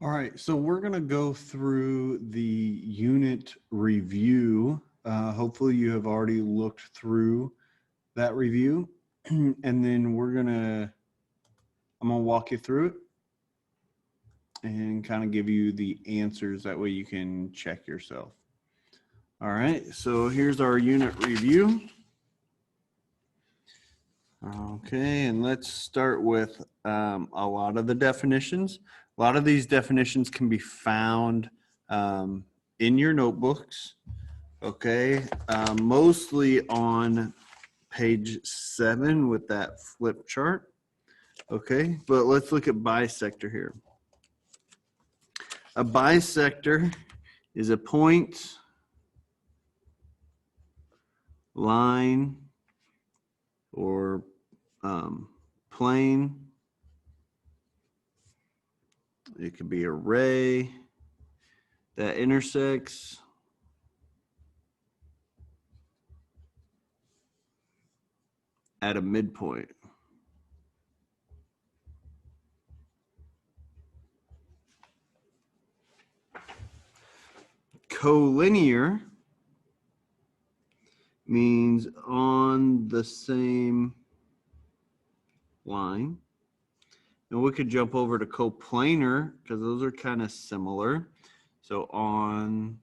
All right, so we're going to go through the unit review. Hopefully you have already looked through that review, and then I'm going to walk you through it and kind of give you the answers. That way you can check yourself. All right, so here's our unit review. Okay, and let's start with a lot of the definitions. A lot of these definitions can be found in your notebooks, okay? Mostly on page 7 with that flip chart, okay? But let's look at bisector here. A bisector is a point, line, or plane. It could be a ray that intersects at a midpoint. Collinear means on the same line. And we could jump over to coplanar because those are kind of similar. So on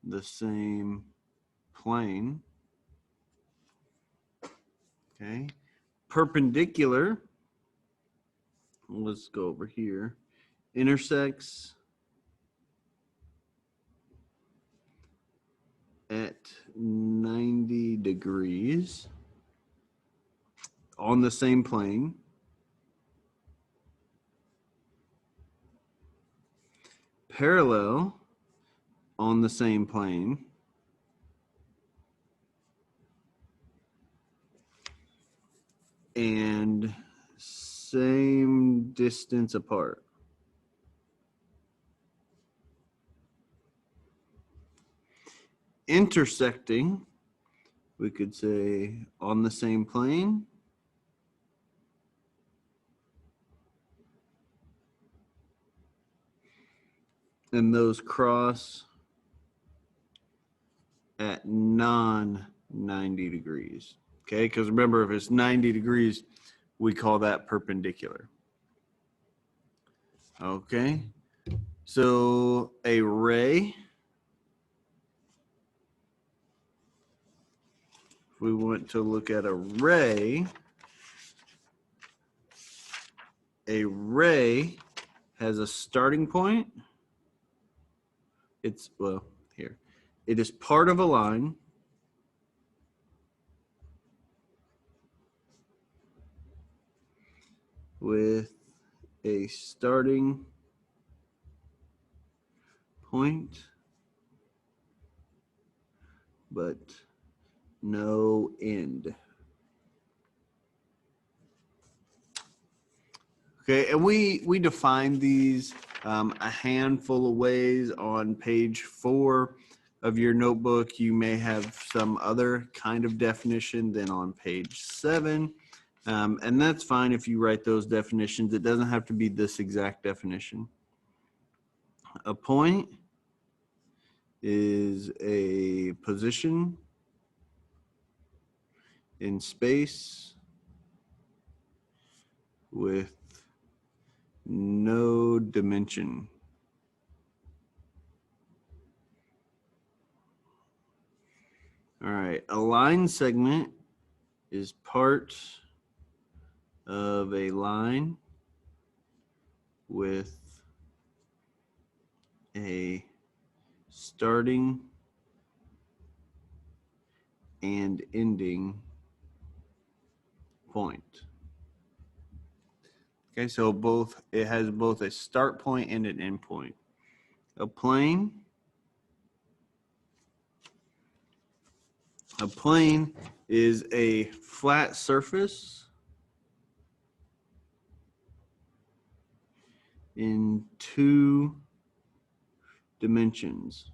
the same plane. Okay. Perpendicular. Let's go over here. Intersects at 90 degrees on the same plane. Parallel on the same plane. And same distance apart. Intersecting, we could say on the same plane. And those cross at non-90 degrees. Okay, because remember, if it's 90 degrees, we call that perpendicular. Okay, so a ray, if we want to look at a ray has a starting point. It's, well, here. It is part of a line. With a starting point, but no end. Okay, and we define these a handful of ways on page 4 of your notebook. You may have some other kind of definition than on page 7. And that's fine if you write those definitions. It doesn't have to be this exact definition. A point is a position in space with no dimension. All right, a line segment is part of a line with a starting and ending point. Okay, so it has both a start point and an end point. A plane is a flat surface in 2 dimensions.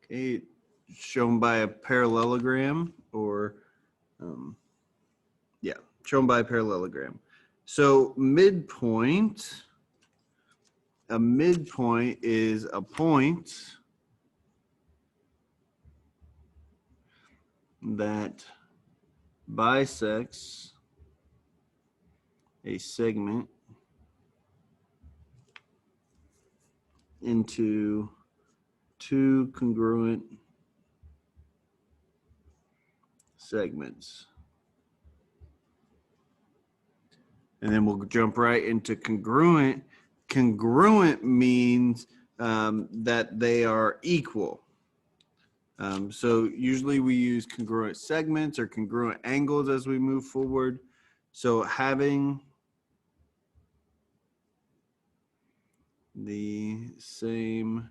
Okay, shown by a parallelogram or shown by a parallelogram. So midpoint, a midpoint is a point that bisects a segment into two congruent segments. And then we'll jump right into congruent. Congruent means that they are equal. So usually we use congruent segments or congruent angles as we move forward. So having the same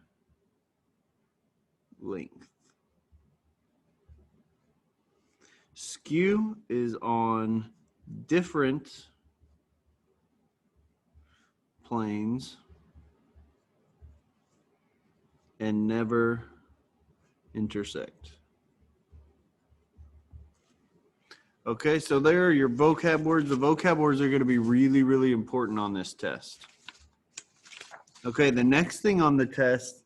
length. Skew is on different planes and never intersect. Okay, so there are your vocab words. The vocab words are going to be really, really important on this test. Okay, the next thing on the test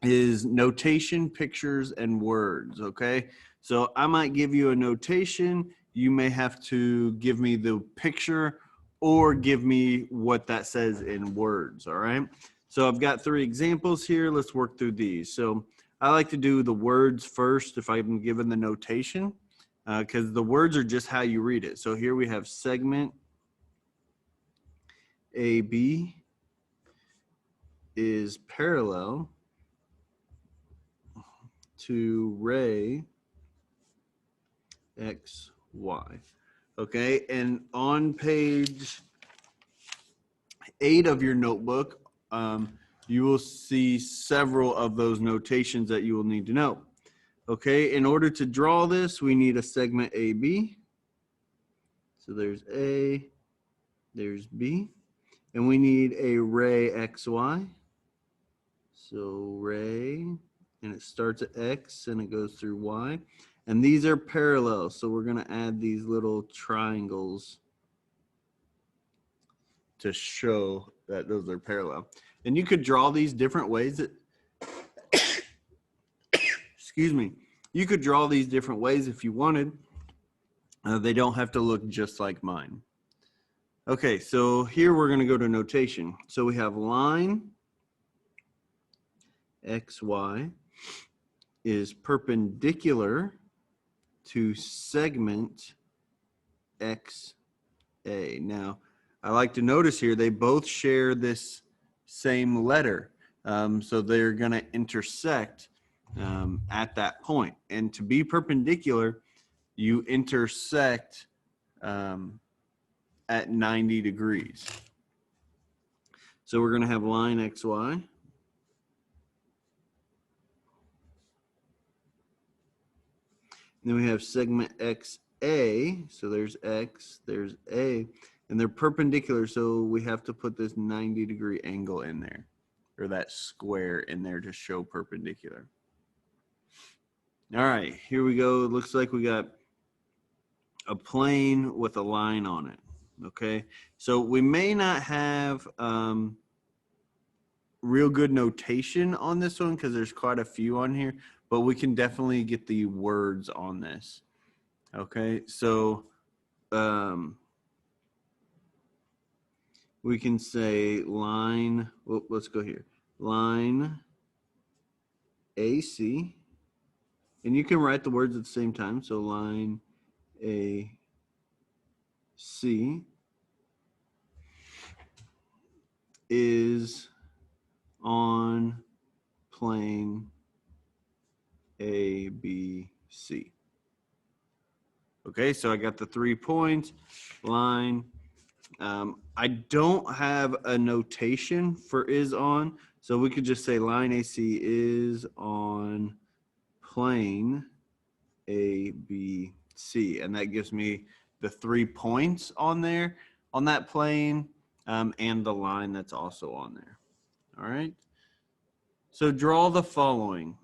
is notation, pictures, and words, okay? So I might give you a notation. You may have to give me the picture or give me what that says in words, all right? So I've got 3 examples here. Let's work through these. So I like to do the words first if I'm given the notation, because the words are just how you read it. So here we have segment AB is parallel to ray XY. Okay, and on page 8 of your notebook, you will see several of those notations that you will need to know. Okay, in order to draw this, we need a segment AB. So there's A, there's B, and we need a ray XY. So ray, and it starts at X and it goes through Y. And these are parallel, so we're going to add these little triangles to show that those are parallel. And you could draw these different ways. Excuse me. You could draw these different ways if you wanted. They don't have to look just like mine. Okay, so here we're going to go to notation. So we have line XY is perpendicular to segment XA. Now, I like to notice here they both share this same letter. So they're going to intersect at that point. And to be perpendicular, you intersect at 90 degrees. So we're going to have line XY. Then we have segment XA, so there's X, there's A, and they're perpendicular, so we have to put this 90-degree angle in there, or that square in there to show perpendicular. All right, here we go. It looks like we got a plane with a line on it, okay? So we may not have real good notation on this one because there's quite a few on here, but we can definitely get the words on this. Okay, so we can say line, well, let's go here. Line AC, and you can write the words at the same time. So line AC is on plane ABC. Okay, so I got the 3 points, line. I don't have a notation for is on, so we could just say line AC is on plane ABC, and that gives me the 3 points on there, on that plane, and the line that's also on there. All right, so draw the following.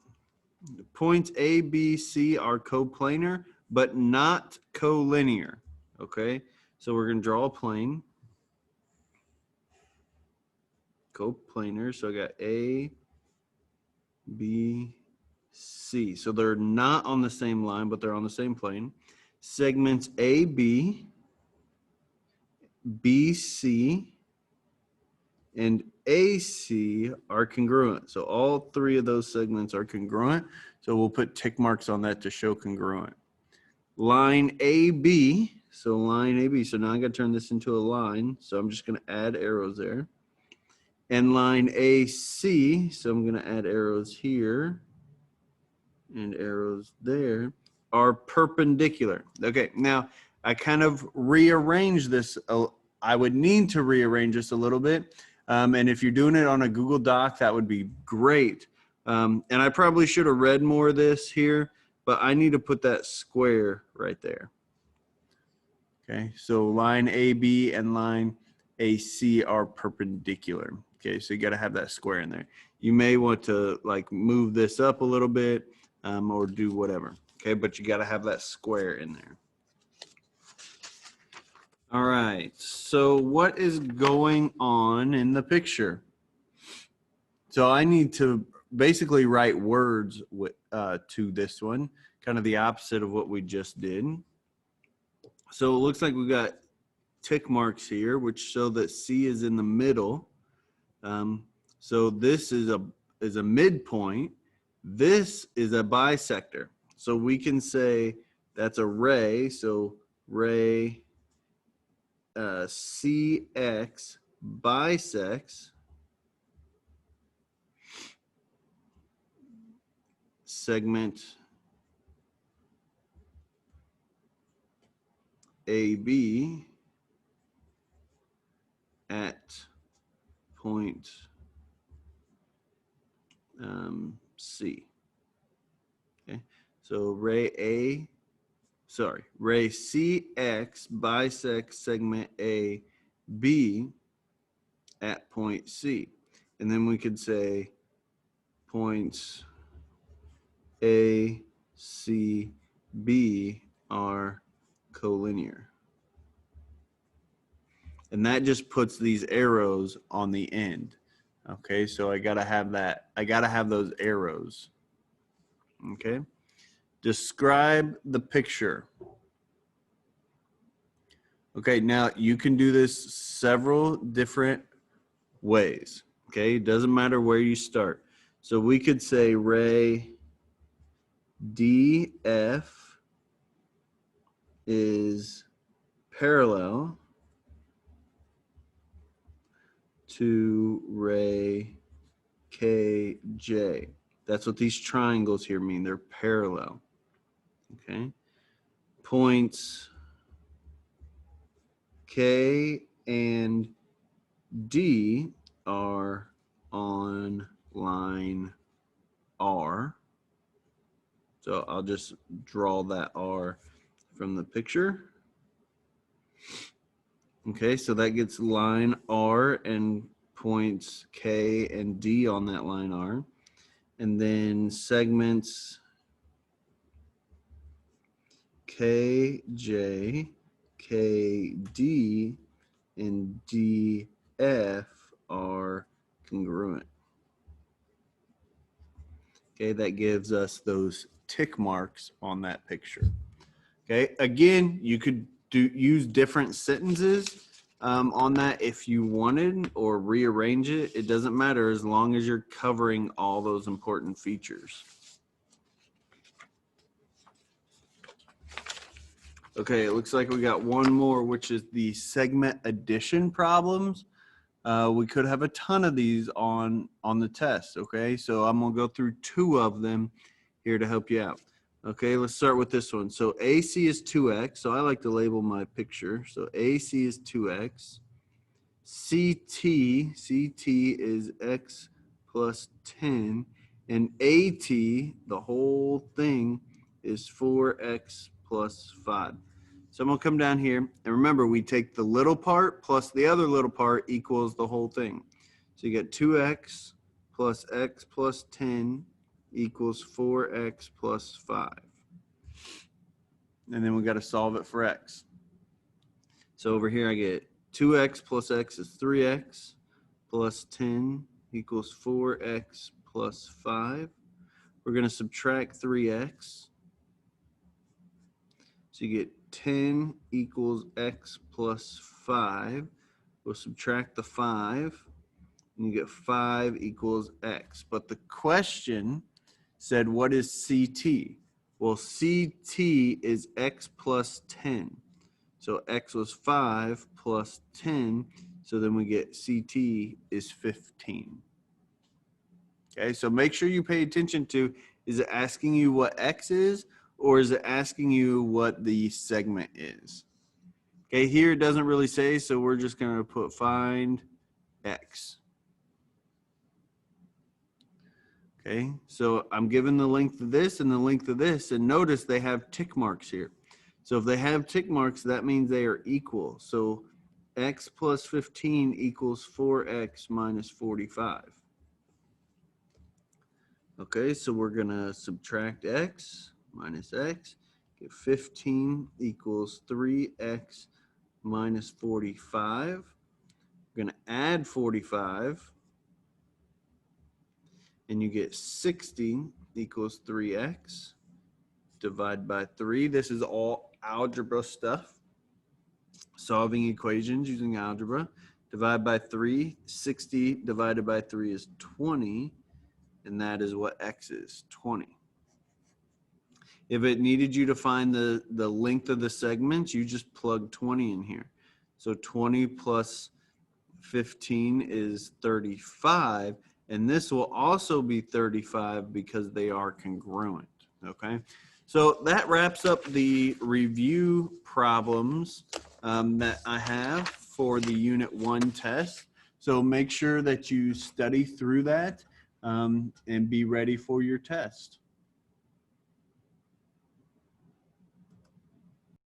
The points A, B, C are coplanar, but not collinear. Okay, so we're going to draw a plane. Coplanar. So I got A, B, C. So they're not on the same line, but they're on the same plane. Segments AB, BC, and AC are congruent. So all three of those segments are congruent. So we'll put tick marks on that to show congruent. Line AB, so line AB. So now I got to turn this into a line. So I'm just going to add arrows there. And line AC, so I'm going to add arrows here and arrows there, are perpendicular. Okay, now I kind of rearranged this. I would need to rearrange this a little bit. And if you're doing it on a Google Doc, that would be great. And I probably should have read more of this here, but I need to put that square right there. Okay, so line AB and line AC are perpendicular. Okay, so you got to have that square in there. You may want to like move this up a little bit or do whatever. Okay, but you got to have that square in there. All right, so what is going on in the picture? So I need to basically write words with, to this one, kind of the opposite of what we just did. So it looks like we got tick marks here, which show that C is in the middle. So this is a midpoint. This is a bisector. So we can say that's a ray. So ray CX bisects segment AB at point C. Okay, so ray CX bisects segment AB at point C. And then we could say points A, C, B are collinear. And that just puts these arrows on the end. Okay, so I gotta have that. I gotta have those arrows. Okay, describe the picture. Okay, now you can do this several different ways. Okay, it doesn't matter where you start. So we could say ray DF is parallel to ray KJ. That's what these triangles here mean. They're parallel. Okay. Points K and D are on line R. So I'll just draw that R from the picture. Okay, so that gets line R and points K and D on that line R. And then segments KJ, KD, and DF are congruent. Okay, that gives us those tick marks on that picture. Okay, again, you could use different sentences on that if you wanted, or rearrange it. It doesn't matter as long as you're covering all those important features. Okay, it looks like we got one more, which is the segment addition problems. We could have a ton of these on the test. Okay, so I'm gonna go through two of them here to help you out. Okay, let's start with this one. So AC is 2x. So I like to label my picture. So AC is 2x. CT is x plus 10. And AT, the whole thing, is 4x plus 5. So I'm going to come down here. And remember, we take the little part plus the other little part equals the whole thing. So you get 2x plus x plus 10 equals 4x plus 5. And then we got to solve it for x. So over here I get 2x plus x is 3x plus 10 equals 4x plus 5. We're going to subtract 3x. So you get 10 equals x plus 5. We'll subtract the 5, and you get 5 equals x. But the question said, what is CT? Well, CT is x plus 10. So x was 5 plus 10. So then we get CT is 15. Okay, so make sure you pay attention to, is it asking you what x is, or is it asking you what the segment is? Okay, here it doesn't really say, so we're just going to put find x. Okay, so I'm given the length of this and the length of this, and notice they have tick marks here. So if they have tick marks, that means they are equal. So x plus 15 equals 4x minus 45. Okay, so we're going to subtract x minus x. Get 15 equals 3x minus 45. We're going to add 45. And you get 60 equals 3x. Divide by 3. This is all algebra stuff. Solving equations using algebra. Divide by 3. 60 divided by 3 is 20. And that is what x is, 20. If it needed you to find the length of the segments, you just plug 20 in here. So 20 plus 15 is 35. And this will also be 35 because they are congruent, okay? So that wraps up the review problems that I have for the Unit 1 test. So make sure that you study through that and be ready for your test.